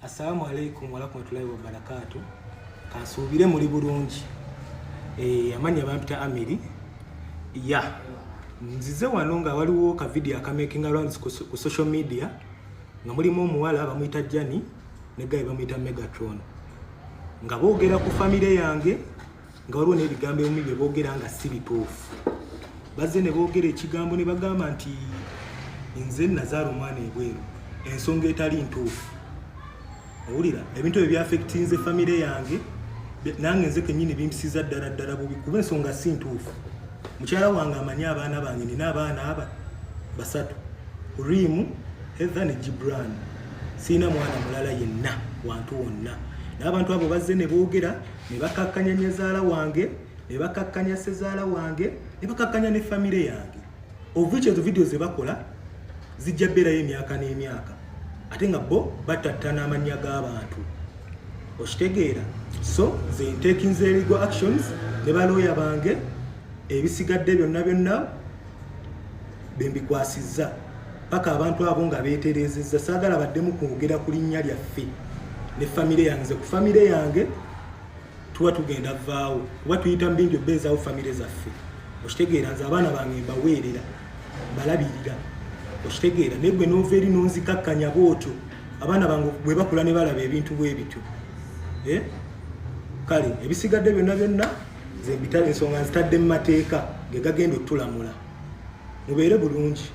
Assalamu alaikum warahmatullahi wabarakatuh. Kansubire muri bulungi. Amanya bampita Amiri. Nzize wano nga waliwo ka video akamaking around ku social media nga mulimu omuwala bamuyita Jani ne guy bamuyita Megatron. Nga boogera ku family yange nga waliwo n'ebigambo ebimu bye boogera nga si bituufu. Bazze ne boogera ekigambo ne bagamba nti nze nazaala omwana ebweru ensonga etali ntuufu. Owulira ebintu ebyo by'affectinze family yange nange nze kennyini bimpisiza ddala bubi kuba ensonga si ntuufu. Mukyala wange amanyi abaana bange nina abaana aba basatu, Rimu, Heather ne Gibran. Siina mwana mulala yenna wantu wonna. N'abantu abo bazze ne boogera ne bakakkanya nyazaala wange ne bakakkanya sezaala wange ne bakakkanya ne family yange. Of which ezo videos ze bakola zijja bbeerayo emyaka n'emyaka ate nga bo batattana amannya g'abantu. Okitegeera? So ze ntekinze legal actions ne balooya bange ebisigadde byonna bembikwasizza paka abantu abo nga beeterezezza. Saagala baddemu kwogera ku linnya lyaffe ne family yange. Ku family yange tuba tugenda vaawo kuba tuyita mbingi obbeezaawo family zaffe. Okitegeera? Nze abaana bange mbaweerera balabirira. Okitegeera? Ne gwe n'ova eri n'onzikakkanya bw'otyo abaana bange bwe bakula ne balaba ebintu bwe bityo. Kale ebisigadde byonna ze mbitale ensonga nzitadde mu mateeka ge gagenda otulamula. Mubeere bulungi.